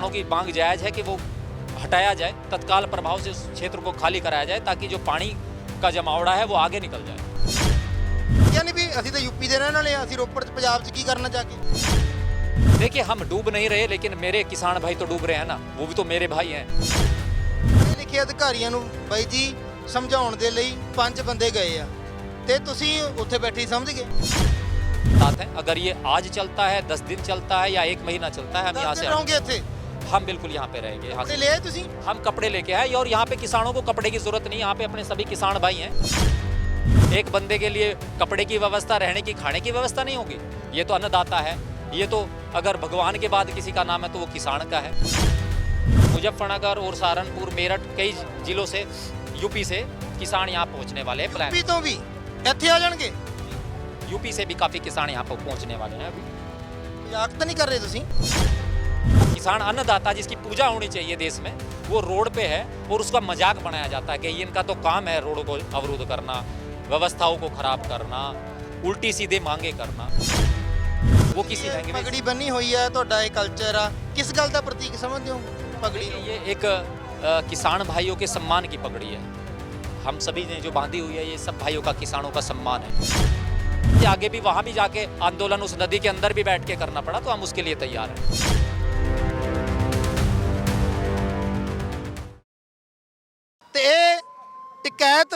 किसानों की मांग जायज़ है कि वो हटाया जाए, तत्काल प्रभाव से उस क्षेत्र को खाली कराया जाए ताकि जो पानी का जमावड़ा है वो आगे निकल जाए। यानी भी ਅਸੀਂ ਤਾਂ यूपी ਦੇ ਰਹਿਣ ਵਾਲੇ ਆ, ਅਸੀਂ ਰੋਪੜ ਚ ਪੰਜਾਬ ਚ ਕੀ ਕਰਨਾ ਜਾ ਕੇ। देखिए हम डूब नहीं रहे, लेकिन मेरे किसान भाई तो डूब रहे हैं ना, वो भी तो मेरे भाई हैं। ਪੜ੍ਹੇ ਲਿਖੇ ਅਧਿਕਾਰੀਆਂ ਨੂੰ ਬਾਈ ਜੀ ਸਮਝਾਉਣ ਦੇ ਲਈ 5 ਬੰਦੇ ਗਏ ਆ ਤੇ ਤੁਸੀਂ ਉੱਥੇ ਬੈਠੇ ਹੀ ਸਮਝ ਗਏ। बात है अगर ये आज चलता है, 10 दिन चलता है या 1 महीना चलता है, हम यहाँ से ਰਹੋਗੇ ਇੱਥੇ हम बिल्कुल यहाँ पे रहेंगे। यहाँ ਕੱਪੜੇ से ਲੈ ਆਏ ਤੁਸੀਂ। हम कपड़े लेके आए और यहाँ पे किसानों को कपड़े की जरूरत नहीं, यहाँ पे अपने सभी किसान भाई हैं। एक बंदे के लिए कपड़े की व्यवस्था, रहने की, खाने की व्यवस्था नहीं होगी। ये तो अन्नदाता है, ये तो अगर भगवान के बाद किसी का नाम है तो वो किसान का है। मुजफ्फरनगर और सहारनपुर, मेरठ, कई जिलों से, यूपी से किसान यहाँ पहुँचने वाले हैं। प्लान यूपी ਤੋਂ ਵੀ ਇੱਥੇ ਆ ਜਾਣਗੇ। यूपी से भी काफ़ी किसान यहाँ पर पहुँचने वाले हैं अभी। ਮਜ਼ਾਕ ਤਾਂ ਨਹੀਂ ਕਰ ਰਹੇ ਤੁਸੀਂ। किसान अन्नदाता जिसकी पूजा होनी चाहिए देश में, वो रोड पे है और उसका मजाक बनाया जाता है कि ये इनका तो काम है रोड को अवरुद्ध करना, व्यवस्थाओं को खराब करना, उल्टी सीधे मांगे करना। वो किसी लैंग्वेज, ਪਗੜੀ ਬੰਨੀ ਹੋਈ ਹੈ, ਤੁਹਾਡਾ ਇਹ ਕਲਚਰ ਆ, ਕਿਸ ਗੱਲ ਦਾ ਪ੍ਰਤੀਕ समझते हो पगड़ी ਨੂੰ। ये एक किसान भाइयों के सम्मान की पगड़ी है। हम सभी ने जो बांधी हुई है, ये सब भाइयों का, किसानों का सम्मान है। आगे भी वहाँ भी जाके आंदोलन उस नदी के अंदर भी बैठ के करना पड़ा तो हम उसके लिए तैयार हैं। ਤੇ ਇਹ ਟਿਕੈਤ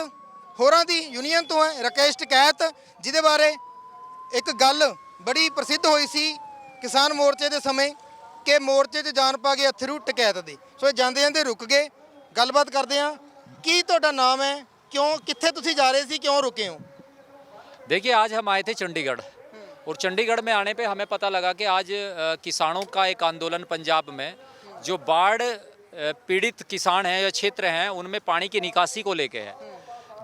ਹੋਰਾਂ ਦੀ ਯੂਨੀਅਨ ਤੋਂ ਹੈ, ਰਾਕੇਸ਼ ਟਿਕੈਤ, ਜਿਹਦੇ ਬਾਰੇ ਇੱਕ ਗੱਲ ਬੜੀ ਪ੍ਰਸਿੱਧ ਹੋਈ ਸੀ ਕਿਸਾਨ ਮੋਰਚੇ ਦੇ ਸਮੇਂ ਕਿ ਮੋਰਚੇ 'ਚ ਜਾਨ ਪਾ ਗਏ ਅਥਰੂ ਟਿਕੈਤ ਦੇ। ਸੋ ਇਹ ਜਾਂਦੇ ਜਾਂਦੇ ਰੁਕ ਗਏ। ਗੱਲਬਾਤ ਕਰਦੇ ਹਾਂ। ਕੀ ਤੁਹਾਡਾ ਨਾਮ ਹੈ, ਕਿਉਂ, ਕਿੱਥੇ ਤੁਸੀਂ ਜਾ ਰਹੇ ਸੀ, ਕਿਉਂ रुके हो। देखिए आज हम आए थे चंडीगढ़ और चंडीगढ़ में आने पे हमें पता लगा कि आज किसानों का एक आंदोलन पंजाब में, जो बाढ़ पीड़ित किसान हैं या क्षेत्र हैं, उनमें पानी की निकासी को लेके है।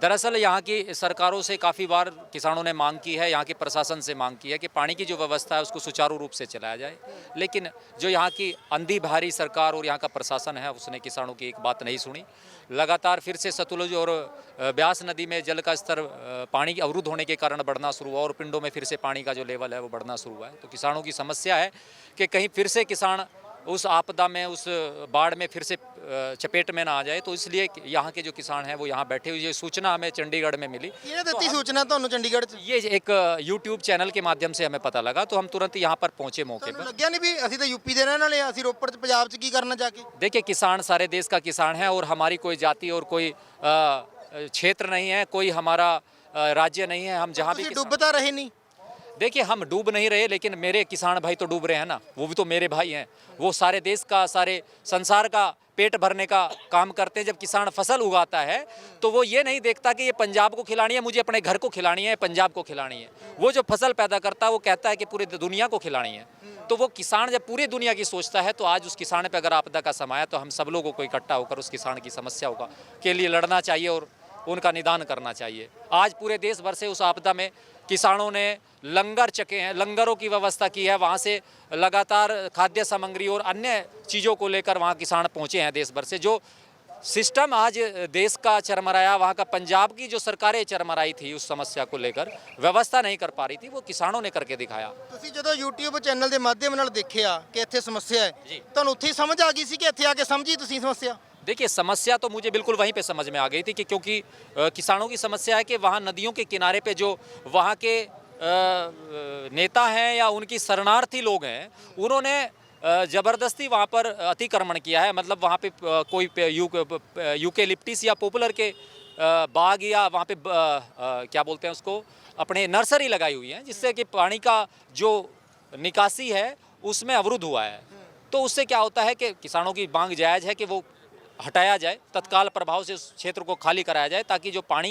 दरअसल यहाँ की सरकारों से काफ़ी बार किसानों ने मांग की है, यहाँ के प्रशासन से मांग की है कि पानी की जो व्यवस्था है उसको सुचारू रूप से चलाया जाए, लेकिन जो यहाँ की अंधी भारी सरकार और यहाँ का प्रशासन है उसने किसानों की एक बात नहीं सुनी। लगातार फिर से सतलुज और ब्यास नदी में जल का स्तर पानी की अवरुद्ध होने के कारण बढ़ना शुरू हुआ और पिंडों में फिर से पानी का जो लेवल है वो बढ़ना शुरू हुआ है। तो किसानों की समस्या है कि कहीं फिर से किसान उस आपदा में, उस बाढ़ में फिर से चपेट में ना आ जाए। तो इसलिए यहाँ के जो किसान हैं वो यहाँ बैठे हुए, ये सूचना हमें चंडीगढ़ में मिली। ਕਿਹਨੇ ਦਿੱਤੀ ਸੂਚਨਾ ਤੁਹਾਨੂੰ ਚੰਡੀਗੜ੍ਹ 'ਚ। ये एक यूट्यूब चैनल के माध्यम से हमें पता लगा, तो हम तुरंत यहाँ पर पहुँचे मौके ਤੁਹਾਨੂੰ पर। ਲੱਗਿਆ ਨਹੀਂ ਵੀ ਅਸੀਂ ਤਾਂ यूपी ਦੇ ਰਹਿਣ ਵਾਲੇ ਆ, ਅਸੀਂ ਰੋਪੜ 'ਚ ਪੰਜਾਬ 'ਚ ਕੀ ਕਰਨਾ ਜਾ ਕੇ। देखिए किसान सारे देश का किसान है और हमारी कोई जाति और कोई क्षेत्र नहीं है, कोई हमारा राज्य नहीं है। हम जहाँ भी ਤੁਸੀਂ किसान- ਡੁੱਬ ਤਾਂ ਰਹੇ ਨਹੀਂ। देखिए हम डूब नहीं रहे, लेकिन मेरे किसान भाई तो डूब रहे हैं ना, वो भी तो मेरे भाई हैं। वो सारे देश का, सारे संसार का पेट भरने का काम करते हैं। जब किसान फसल उगाता है तो वो ये नहीं देखता कि ये पंजाब को खिलानी है, मुझे अपने घर को खिलानी है, पंजाब को खिलानी है। वो जो फसल पैदा करता है वो कहता है कि पूरी दुनिया को खिलानी है। तो वो किसान जब पूरी दुनिया की सोचता है, तो आज उस किसान पे अगर आपदा का समय है तो हम सब लोगों को इकट्ठा होकर उस किसान की समस्या होगा के लिए लड़ना चाहिए और उनका निदान करना चाहिए। आज पूरे देश भर से उस आपदा में किसानों ने लंगर चके हैं, लंगरों की व्यवस्था की है। वहाँ से लगातार खाद्य सामग्री और अन्य चीज़ों को लेकर वहाँ किसान पहुँचे हैं देश भर से। जो सिस्टम आज देश का चरमराया, वहाँ का पंजाब की जो सरकारें चरमराई थी उस समस्या को लेकर, व्यवस्था नहीं कर पा रही थी, वो किसानों ने करके दिखाया। ਤੁਸੀਂ ਜਦੋਂ YouTube ਚੈਨਲ ਦੇ ਮਾਧਿਅਮ ਨਾਲ ਦੇਖਿਆ ਕਿ ਇੱਥੇ ਸਮੱਸਿਆ ਹੈ, ਜੀ। ਤੁਹਾਨੂੰ ਉੱਥੇ ਹੀ ਸਮਝ ਆ ਗਈ ਸੀ ਕਿ ਇੱਥੇ ਆ ਕੇ ਸਮਝੀ ਤੁਸੀਂ ਸਮੱਸਿਆ। देखिए समस्या तो मुझे बिल्कुल वहीं पे समझ में आ गई थी कि क्योंकि किसानों की समस्या है कि वहाँ नदियों के किनारे पे जो वहाँ के नेता हैं या उनकी शरणार्थी लोग हैं, उन्होंने ज़बरदस्ती वहाँ पर अतिक्रमण किया है। मतलब वहाँ पे कोई यूकेलिप्टिस या पॉपुलर के बाग या वहाँ पे क्या बोलते हैं उसको, अपने नर्सरी लगाई हुई है, जिससे कि पानी का जो निकासी है उसमें अवरुद्ध हुआ है। तो उससे क्या होता है कि किसानों की मांग जायज़ है कि वो हटाया जाए, तत्काल प्रभाव से उस क्षेत्र को खाली कराया जाए ताकि जो पानी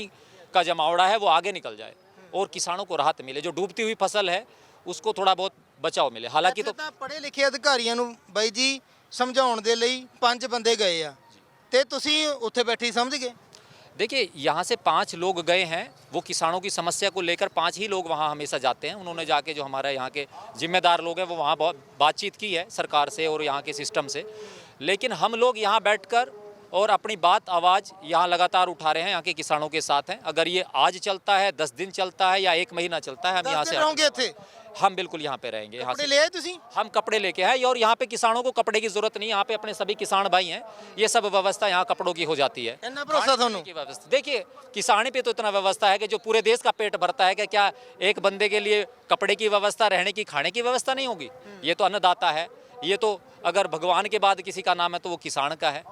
का जमावड़ा है वो आगे निकल जाए और किसानों को राहत मिले। जो डूबती हुई फसल है उसको थोड़ा बहुत बचाव मिले। हालांकि तो ਤਾਂ ਪੜ੍ਹੇ ਲਿਖੇ ਅਧਿਕਾਰੀਆਂ ਨੂੰ ਬਾਈ ਜੀ ਸਮਝਾਉਣ ਦੇ ਲਈ 5 ਬੰਦੇ ਗਏ ਆ ਤੇ ਤੁਸੀਂ ਉੱਥੇ ਬੈਠੇ ਹੀ ਸਮਝ ਗਏ। देखिए यहाँ से 5 लोग गए हैं, वो किसानों की समस्या को लेकर 5 ही लोग वहाँ हमेशा जाते हैं। उन्होंने जाके जो हमारे यहाँ के जिम्मेदार लोग हैं वो वहाँ बहुत बातचीत की है सरकार से और यहाँ के सिस्टम से। लेकिन हम लोग यहाँ बैठकर और अपनी बात आवाज़ यहाँ लगातार उठा रहे हैं, यहाँ के किसानों के साथ हैं। अगर ये आज चलता है, 10 दिन चलता है या 1 महीना चलता है, हम यहाँ से ਰਹੋਗੇ ਇੱਥੇ। हम बिल्कुल यहाँ पे रहेंगे। यहाँ कपड़े से ले आए ਤੁਸੀਂ हम कपड़े लेके आए और यहाँ पे किसानों को कपड़े की जरूरत नहीं, यहाँ पे अपने सभी किसान भाई हैं, ये सब व्यवस्था यहाँ कपड़ों की हो जाती है। ਇੰਨਾ ਭਰੋਸਾ ਤੁਹਾਨੂੰ की व्यवस्था देखिए, किसानी पे तो इतना व्यवस्था है कि जो पूरे देश का पेट भरता है कि क्या एक बंदे के लिए कपड़े की व्यवस्था, रहने की, खाने की व्यवस्था नहीं होगी? ये तो अन्नदाता है, ये तो अगर भगवान के बाद किसी का नाम है तो वो किसान का है,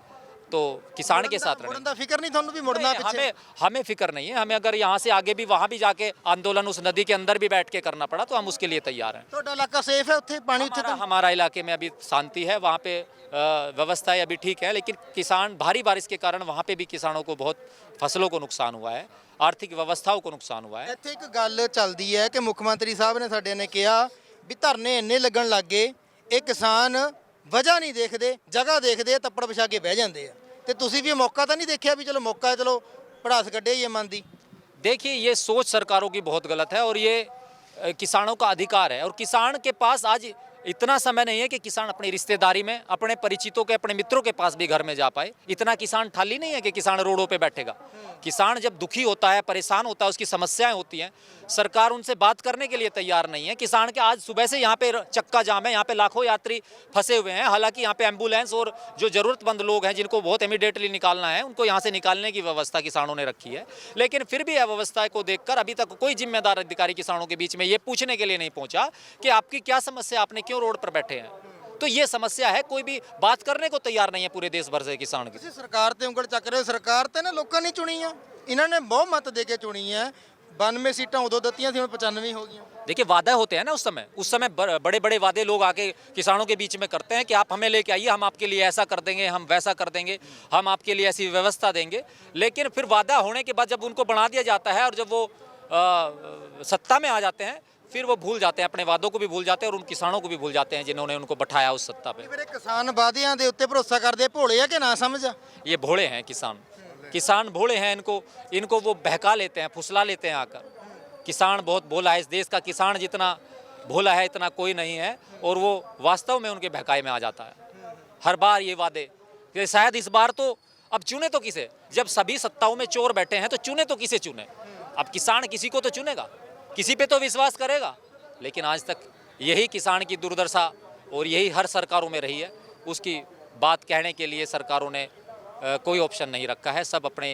तो किसान के साथ ਮੁੜਨ रहना। ਦਾ ਫਿਕਰ ਨਹੀਂ ਤੁਹਾਨੂੰ ਵੀ ਮੁੜਨਾ नहीं, ਪਿੱਛੇ हमें फिक्र नहीं है। हमें अगर यहाँ से आगे भी वहाँ भी जाके आंदोलन उस नदी के अंदर भी बैठ के करना पड़ा तो हम उसके लिए तैयार हैं। ਤੁਹਾਡਾ ਇਲਾਕਾ ਸੇਫ ਹੈ ਉੱਥੇ ਪਾਣੀ ਉੱਥੇ ਤਾਂ हमारा इलाके में अभी शांति है, वहाँ पे व्यवस्थाएं अभी ठीक है, लेकिन किसान भारी बारिश के कारण वहाँ पे भी किसानों को बहुत फसलों को नुकसान हुआ है, आर्थिक व्यवस्थाओं को नुकसान हुआ है। ਇੱਥੇ ਇੱਕ ਗੱਲ ਚੱਲਦੀ ਹੈ ਕਿ ਮੁੱਖ ਮੰਤਰੀ ਸਾਹਿਬ ਨੇ ਸਾਡੇ ਨੇ ਕਿਹਾ ਵੀ ਧਰਨੇ ਇੰਨੇ ਲੱਗਣ ਲੱਗ ਗਏ, ਇਹ ਕਿਸਾਨ ਵਜ੍ਹਾ ਨਹੀਂ ਦੇਖਦੇ, ਜਗ੍ਹਾ ਦੇਖਦੇ ਆ, ਤੱਪੜ ਵਿਛਾ ਕੇ ਬਹਿ ਜਾਂਦੇ ਆ। ਤੇ ਤੁਸੀਂ ਵੀ ਇਹ ਮੌਕਾ ਤਾਂ ਨਹੀਂ ਦੇਖਿਆ ਵੀ ਚਲੋ ਮੌਕਾ ਹੈ, ਚਲੋ ਪੜਾਸ ਕੱਢੇ ਇਹ ਮਨ ਦੀ। देखिए, ये सोच सरकारों की बहुत गलत है और ये किसानों का अधिकार है, और किसान के पास आज इतना समय नहीं है कि किसान अपनी रिश्तेदारी में, अपने परिचितों के, अपने मित्रों के पास भी घर में जा पाए। इतना किसान ठाली नहीं है कि किसान रोडों पे बैठेगा। किसान जब दुखी होता है, परेशान होता है, उसकी समस्याएं होती हैं, सरकार उनसे बात करने के लिए तैयार नहीं है। किसान के आज सुबह से यहाँ पे चक्का जाम है, यहाँ पे लाखों यात्री फंसे हुए हैं। हालांकि यहाँ पे एम्बुलेंस और जो ज़रूरतमंद लोग हैं जिनको बहुत इमीडिएटली निकालना है, उनको यहाँ से निकालने की व्यवस्था किसानों ने रखी है। लेकिन फिर भी अव्यवस्था को देखकर अभी तक कोई जिम्मेदार अधिकारी किसानों के बीच में ये पूछने के लिए नहीं पहुँचा कि आपकी क्या समस्या, आपने क्यों रोड पर बैठे हैं। तो ये समस्या है, कोई भी बात करने को तैयार नहीं है पूरे देश भर से किसान की। ਤੁਸੀਂ ਸਰਕਾਰ ਤੇ ਉਂਗਲ ਚੱਕ ਰਹੇ ਹੋ। ਸਰਕਾਰ ਤੇ ਨਾ ਲੋਕਾਂ ਨੇ ਚੁਣੀ ਆ, ਇਹਨਾਂ ਨੇ ਬਹੁਤ ਮਤ ਦੇ ਕੇ ਚੁਣੀ ਆ। 92 ਸੀਟਾਂ ਉਦੋਂ ਦਿੱਤੀਆਂ ਸੀ, ਹੁਣ 95 ਹੋ ਗਈਆਂ। देखिए, वादा होते हैं ना उस समय बड़े बड़े वादे लोग आके किसानों के बीच में करते हैं कि आप हमें लेके आइए, हम आपके लिए ऐसा कर देंगे, हम वैसा कर देंगे, हम आपके लिए ऐसी व्यवस्था देंगे। लेकिन फिर वादा होने के बाद जब उनको बना दिया जाता है और जब वो सत्ता में आ जाते हैं, फिर वो भूल जाते हैं, अपने वादों को भी भूल जाते हैं और उन किसानों को भी भूल जाते हैं जिन्होंने उनको बैठाया उस सत्ता पे। ਮੇਰੇ ਕਿਸਾਨ ਵਾਅਦਿਆਂ ਦੇ ਉੱਤੇ ਭਰੋਸਾ ਕਰਦੇ ਭੋਲੇ ਆ ਕਿ ਨਾ ਸਮਝ ਆ। ये भोले हैं किसान भोले हैं। इनको वो बहका लेते हैं, फुसला लेते हैं आकर। किसान बहुत भोला है, इस देश का किसान जितना भोला है इतना कोई नहीं है, और वो वास्तव में उनके बहकाए में आ जाता है हर बार ये वादे कि शायद इस बार तो अब चुने तो किसे, जब सभी सत्ताओं में चोर बैठे हैं तो चुने तो किसे चुने। अब किसान किसी को तो चुनेगा, किसी पे तो विश्वास करेगा। लेकिन आज तक यही किसान की दुर्दशा और यही हर सरकारों में रही है। उसकी बात कहने के लिए सरकारों ने कोई ऑप्शन नहीं रखा है। सब अपने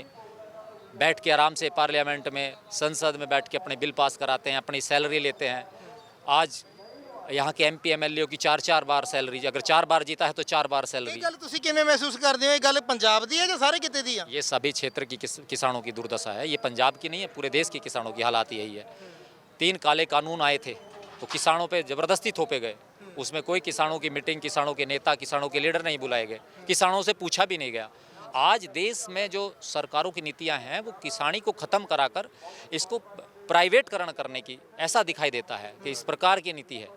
बैठ के आराम से पार्लियामेंट में, संसद में बैठ के अपने बिल पास कराते हैं, अपनी सैलरी लेते हैं। आज यहाँ के MP MLA की 4-4 बार सैलरी, अगर 4 बार जीता है तो 4 बार ਇਹ सैलरी। ਗੱਲ ਤੁਸੀਂ ਕਿਵੇਂ ਮਹਿਸੂਸ ਕਰਦੇ ਹੋ? ਇਹ ਗੱਲ ਪੰਜਾਬ ਦੀ ਹੈ ਜਾਂ ਸਾਰੇ ਕਿਤੇ ਦੀ ਆ? ये सभी क्षेत्र की किसानों की दुर्दशा है। ये पंजाब की नहीं है, पूरे देश के किसानों की हालात यही है। 3 काले कानून आए थे तो किसानों पे ज़बरदस्ती थोपे गए। उसमें कोई किसानों की मीटिंग, किसानों के नेता, किसानों के लीडर नहीं बुलाए गए, किसानों से पूछा भी नहीं गया। आज देश में जो सरकारों की नीतियां हैं वो किसानी को ख़त्म कराकर इसको प्राइवेटकरण करने की ऐसा दिखाई देता है कि इस प्रकार की नीति है।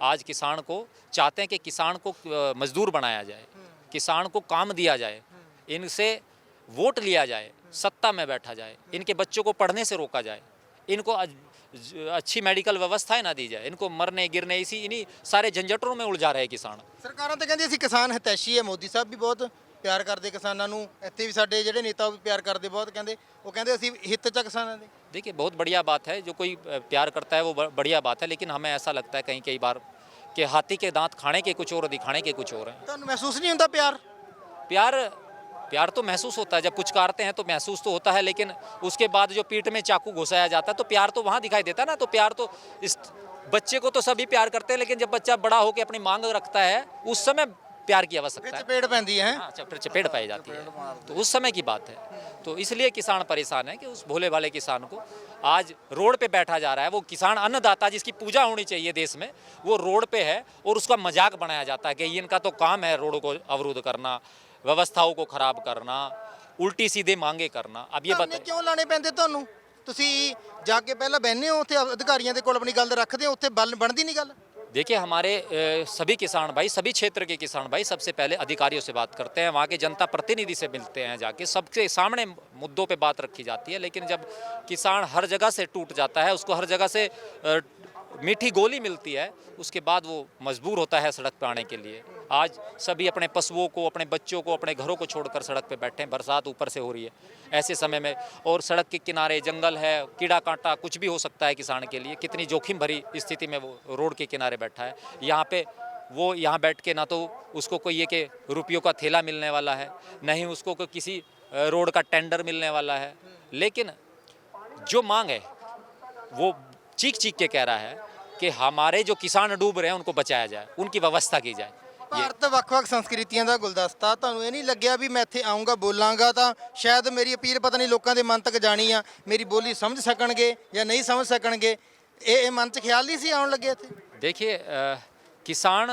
आज किसान को चाहते हैं कि किसान को मजदूर बनाया जाए, किसान को काम दिया जाए, इनसे वोट लिया जाए, सत्ता में बैठा जाए, इनके बच्चों को पढ़ने से रोका जाए, इनको अच्छी मेडिकल व्यवस्थाएं ना दी जाए, इनको मरने गिरने इन्हीं सारे झंझटों में उलझा रहे किसान। ਸਰਕਾਰਾਂ ਤਾਂ ਕਹਿੰਦੀ ਅਸੀਂ ਕਿਸਾਨ ਹਿਤੈਸ਼ੀ ਹੈ। ਮੋਦੀ ਸਾਹਿਬ ਵੀ ਬਹੁਤ ਪਿਆਰ ਕਰਦੇ ਕਿਸਾਨਾਂ ਨੂੰ। ਇੱਥੇ ਵੀ ਸਾਡੇ ਜਿਹੜੇ ਨੇਤਾ ਉਹ ਵੀ ਪਿਆਰ ਕਰਦੇ ਬਹੁਤ। ਉਹ ਕਹਿੰਦੇ ਅਸੀਂ ਹਿੱਤ ਚ ਕਿਸਾਨਾਂ ਦੇ। देखिए, बहुत बढ़िया बात है, जो कोई प्यार करता है वो बढ़िया बात है। लेकिन हमें ऐसा लगता है कई बार कि हाथी के दांत खाने के कुछ और, दिखाने के कुछ और हैं। ਤੁਹਾਨੂੰ ਮਹਿਸੂਸ ਨਹੀਂ ਹੁੰਦਾ ਪਿਆਰ? प्यार तो महसूस होता है, जब पुचकारते हैं तो महसूस तो होता है, लेकिन उसके बाद जो पीठ में चाकू घुसाया जाता है तो प्यार तो वहाँ दिखाई देता है ना। तो प्यार तो इस बच्चे को तो सभी प्यार करते हैं, लेकिन जब बच्चा बड़ा होकर अपनी मांग रखता है उस समय प्यार की आवश्यकता है। ਚਪੇੜ ਪੈਂਦੀ है। हाँ, फिर चपेट पाई जाती है, तो उस समय की बात है। तो इसलिए किसान परेशान है कि उस भोले भाले किसान को आज रोड पे बैठा जा रहा है। वो किसान अन्नदाता जिसकी पूजा होनी चाहिए देश में, वो रोड पे है और उसका मजाक बनाया जाता है कि इनका तो काम है रोड को अवरुद्ध करना, व्यवस्थाओं को खराब करना, उल्टी सीधे मांगे करना। अब ये ਧਰਨੇ बताइए, ਕਿਉਂ ਲਾਣੇ ਪੈਂਦੇ ਤੁਹਾਨੂੰ? ਤੁਸੀਂ ਜਾ ਕੇ ਪਹਿਲਾਂ ਬਹਿੰਦੇ ਹੋ ਉੱਥੇ, ਅਧਿਕਾਰੀਆਂ ਦੇ ਕੋਲ ਆਪਣੀ ਗੱਲ ਰੱਖਦੇ ਹੋ, ਉੱਥੇ ਬਣਦੀ नहीं ਗੱਲ? देखिए, हमारे सभी किसान भाई, सभी क्षेत्र के किसान भाई सबसे पहले अधिकारियों से बात करते हैं, वहाँ के जनता प्रतिनिधि से मिलते हैं, जाके सबके सामने मुद्दों पे बात रखी जाती है। लेकिन जब किसान हर जगह से टूट जाता है, उसको हर जगह से मीठी गोली मिलती है, उसके बाद वो मजबूर होता है सड़क पर आने के लिए। आज सभी अपने पशुओं को, अपने बच्चों को, अपने घरों को छोड़कर सड़क पे बैठे हैं। बरसात ऊपर से हो रही है ऐसे समय में, और सड़क के किनारे जंगल है, कीड़ा कांटा कुछ भी हो सकता है किसान के लिए। कितनी जोखिम भरी स्थिति में वो रोड के किनारे बैठा है। यहाँ पे वो यहाँ बैठ के ना तो उसको कोई ये कि रुपयों का थैला मिलने वाला है, नहीं उसको कोई किसी रोड का टेंडर मिलने वाला है, लेकिन जो मांग है वो चीख चीख के कह रहा है कि हमारे जो किसान डूब रहे हैं उनको बचाया जाए, उनकी व्यवस्था की जाए। ਭਾਰਤ ਵੱਖ-ਵੱਖ ਸੰਸਕ੍ਰਿਤੀਆਂ ਦਾ ਗੁਲਦਸਤਾ। ਤੁਹਾਨੂੰ ਇਹ ਨਹੀਂ ਲੱਗਿਆ ਵੀ ਮੈਂ ਇੱਥੇ ਆਉਂਗਾ ਬੋਲਾਂਗਾ ਤਾਂ ਸ਼ਾਇਦ ਮੇਰੀ ਅਪੀਲ ਪਤਾ ਨਹੀਂ ਲੋਕਾਂ ਦੇ ਮਨ ਤੱਕ ਜਾਣੀ ਆ, ਮੇਰੀ ਬੋਲੀ ਸਮਝ ਸਕਣਗੇ ਜਾਂ ਨਹੀਂ ਸਮਝ ਸਕਣਗੇ, ਇਹ ਮਨ 'ਚ ਖਿਆਲ ਨਹੀਂ ਸੀ ਆਉਣ ਲੱਗੇ ਇੱਥੇ? देखिए किसान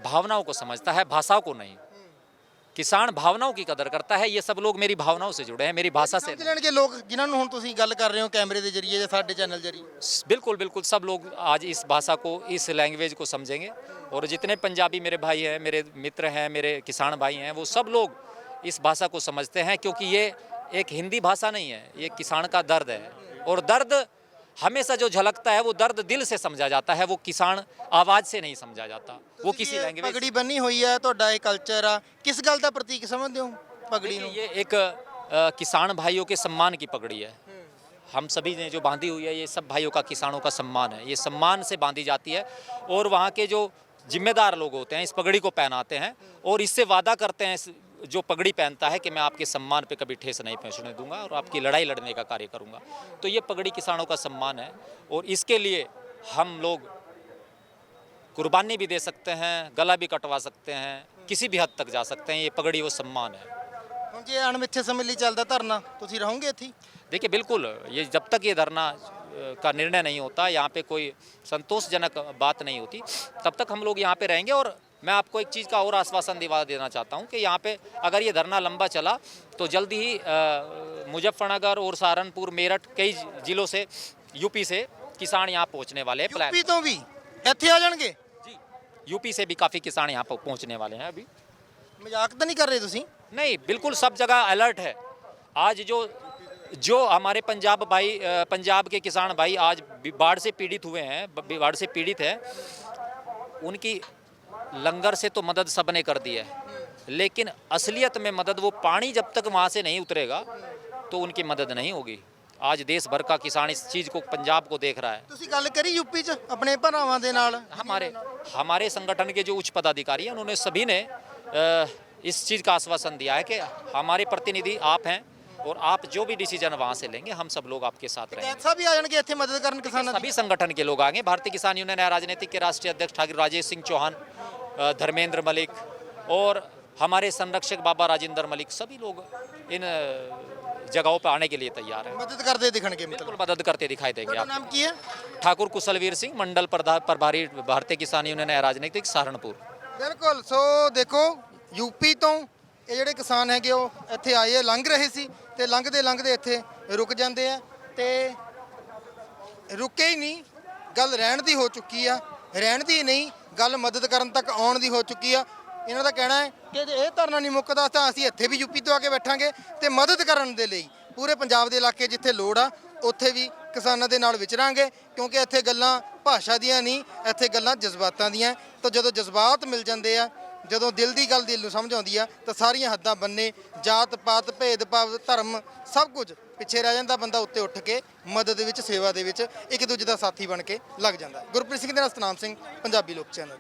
भावनाओं को समझता है, भाषाओं को नहीं। किसान भावनाओं की कदर करता है। ये सब लोग मेरी भावनाओं से जुड़े हैं, मेरी भाषा से। ਸਮਝ ਲੈਣਗੇ ਲੋਕ ਜਿਨ੍ਹਾਂ ਨੂੰ ਹੁਣ ਤੁਸੀਂ ਗੱਲ ਕਰ ਰਹੇ ਹੋ ਕੈਮਰੇ ਦੇ ਜ਼ਰੀਏ ਜਾਂ ਸਾਡੇ ਚੈਨਲ ਜ਼ਰੀਏ? बिल्कुल बिल्कुल, सब लोग आज इस भाषा को, इस लैंग्वेज को समझेंगे। और जितने पंजाबी मेरे भाई हैं, मेरे मित्र हैं, मेरे किसान भाई हैं, वो सब लोग इस भाषा को समझते हैं, क्योंकि ये एक हिंदी भाषा नहीं है, ये किसान का दर्द है। और दर्द हमेशा जो झलकता है वो दर्द दिल से समझा जाता है, वो किसान आवाज़ से नहीं समझा जाता, वो किसी लैंग्वेज। ਪਗੜੀ ਬੰਨੀ ਹੋਈ ਹੈ, ਤੁਹਾਡਾ ਇਹ ਕਲਚਰ ਆ, ਕਿਸ ਗੱਲ ਦਾ ਪ੍ਰਤੀਕ ਸਮਝਦੇ ਹੋ ਪਗੜੀ ਨੂੰ? ये एक किसान भाइयों के सम्मान की पगड़ी है। हम सभी ने जो बांधी हुई है, ये सब भाइयों का, किसानों का सम्मान है। ये सम्मान से बांधी जाती है, और वहाँ के जो जिम्मेदार लोग होते हैं इस पगड़ी को पहनाते हैं, और इससे वादा करते हैं जो पगड़ी पहनता है कि मैं आपके सम्मान पे कभी ठेस नहीं पहुँचने दूंगा और आपकी लड़ाई लड़ने का कार्य करूंगा। तो ये पगड़ी किसानों का सम्मान है, और इसके लिए हम लोग कुर्बानी भी दे सकते हैं, गला भी कटवा सकते हैं, किसी भी हद तक जा सकते हैं। ये पगड़ी वो सम्मान है। ਹੁਣ ਜੇ ਅਣਮਿੱਥੇ ਸਮੇਂ ਲਈ ਚੱਲਦਾ ਧਰਨਾ, ਤੁਸੀਂ ਰਹੋਗੇ ਇੱਥੇ ਹੀ? देखिए बिल्कुल, ये जब तक ये धरना का निर्णय नहीं होता, यहाँ पे कोई संतोषजनक बात नहीं होती, तब तक हम लोग यहाँ पे रहेंगे। और मैं आपको एक चीज़ का और आश्वासन दिवा देना चाहता हूँ कि यहाँ पे अगर ये धरना लंबा चला तो जल्दी ही मुजफ्फरनगर और सहारनपुर, मेरठ, कई जिलों से, यूपी से किसान यहाँ पहुँचने वाले हैं। ਯੂਪੀ ਤੋਂ ਵੀ ਇੱਥੇ ਆ ਜਾਣਗੇ? जी, यूपी से भी काफ़ी किसान यहाँ पर पहुँचने वाले हैं अभी। ਮਜ਼ਾਕ ਤਾਂ ਨਹੀਂ ਕਰ ਰਹੇ ਤੁਸੀਂ? नहीं, बिल्कुल सब जगह अलर्ट है। आज जो हमारे पंजाब भाई, पंजाब के किसान भाई आज बाढ़ से पीड़ित हुए हैं, बाढ़ से पीड़ित है, उनकी लंगर से तो मदद सब ने कर दी है, लेकिन असलियत में मदद वो पानी जब तक वहाँ से नहीं उतरेगा तो उनकी मदद नहीं होगी। आज देश भर का किसान इस चीज़ को, पंजाब को देख रहा है। ਤੁਸੀਂ ਗੱਲ ਕਰੀ ਯੂਪੀ 'ਚ ਆਪਣੇ ਭਰਾਵਾਂ ਦੇ ਨਾਲ? हमारे संगठन के जो उच्च पदाधिकारी हैं उन्होंने सभी ने इस चीज़ का आश्वासन दिया है कि हमारे प्रतिनिधि आप हैं, और आप जो भी डिसीजन वहाँ से लेंगे हम सब लोग आपके साथ रहेंगे। ਐਸਾ ਵੀ ਆ ਜਾਣਗੇ ਇੱਥੇ ਮਦਦ ਕਰਨ ਕਿਸਾਨਾਂ ਦੀ? सभी संगठन के लोग आएंगे। भारतीय किसान यूनियन राजनीतिक के राष्ट्रीय अध्यक्ष ठाकुर राजेश सिंह चौहान, धर्मेंद्र मलिक, और हमारे संरक्षक बाबा राजेंद्र मलिक, सभी लोग इन जगहों पर आने के लिए तैयार हैं। ਮਦਦ ਕਰਦੇ ਦਿਖਣਗੇ बिल्कुल ਮਤਲਬ? मदद करते दिखाई देंगे ਤੁਹਾਡਾ आप। ਨਾਮ ਕੀ ਹੈ? ठाकुर कुशलवीर सिंह, मंडल प्रभारी, भारतीय किसान यूनियन राजनीतिक, सहारनपुर। ਬਿਲਕੁਲ। ਸੋ ਦੇਖੋ ਯੂਪੀ ਤੋਂ ਇਹ ਜਿਹੜੇ ਕਿਸਾਨ ਹੈਗੇ ਉਹ ਇੱਥੇ ਆਏ ਆ, ਲੰਘ ਰਹੇ ਸੀ ਤੇ ਲੰਘਦੇ ਲੰਘਦੇ ਇੱਥੇ ਰੁਕ ਜਾਂਦੇ ਆ, ਤੇ ਰੁਕੇ ਹੀ ਨਹੀਂ, ਗੱਲ ਰਹਿਣ ਦੀ ਹੋ ਚੁੱਕੀ ਆ। ਰਹਿਣ ਦੀ ਨਹੀਂ, ਗੱਲ ਮਦਦ ਕਰਨ ਤੱਕ ਆਉਣ ਦੀ ਹੋ ਚੁੱਕੀ ਆ। ਇਹਨਾਂ ਦਾ ਕਹਿਣਾ ਹੈ ਕਿ ਜੇ ਇਹ ਧਰਨਾ ਨਹੀਂ ਮੁੱਕਦਾ ਤਾਂ ਅਸੀਂ ਇੱਥੇ ਵੀ ਯੂਪੀ ਤੋਂ ਆ ਕੇ ਬੈਠਾਂਗੇ ਤੇ ਮਦਦ ਕਰਨ ਦੇ ਲਈ ਪੂਰੇ ਪੰਜਾਬ ਦੇ ਇਲਾਕੇ ਜਿੱਥੇ ਲੋੜ ਆ ਉੱਥੇ ਵੀ ਕਿਸਾਨਾਂ ਦੇ ਨਾਲ ਵਿਚਰਾਂਗੇ, ਕਿਉਂਕਿ ਇੱਥੇ ਗੱਲਾਂ ਭਾਸ਼ਾ ਦੀਆਂ ਨਹੀਂ, ਇੱਥੇ ਗੱਲਾਂ ਜਜ਼ਬਾਤਾਂ ਦੀਆਂ। ਤਾਂ ਜਦੋਂ ਜਜ਼ਬਾਤ ਮਿਲ ਜਾਂਦੇ ਆ, ਜਦੋਂ ਦਿਲ ਦੀ ਗੱਲ ਦਿਲ ਨੂੰ ਸਮਝ ਆਉਂਦੀ ਆ, ਤਾਂ ਸਾਰੀਆਂ ਹੱਦਾਂ ਬੰਨੇ, ਜਾਤ ਪਾਤ, ਭੇਦਭਾਵ, ਧਰਮ, ਸਭ ਕੁਝ ਪਿੱਛੇ ਰਹਿ ਜਾਂਦਾ। ਬੰਦਾ ਉੱਤੇ ਉੱਠ ਕੇ ਮਦਦ ਦੇ ਵਿੱਚ, ਸੇਵਾ ਦੇ ਵਿੱਚ ਇੱਕ ਦੂਜੇ ਦਾ ਸਾਥੀ ਬਣ ਕੇ ਲੱਗ ਜਾਂਦਾ। ਗੁਰਪ੍ਰੀਤ ਸਿੰਘ ਦੇ ਨਾਲ ਸਤਨਾਮ ਸਿੰਘ, ਪੰਜਾਬੀ ਲੋਕ ਚੈਨਲ।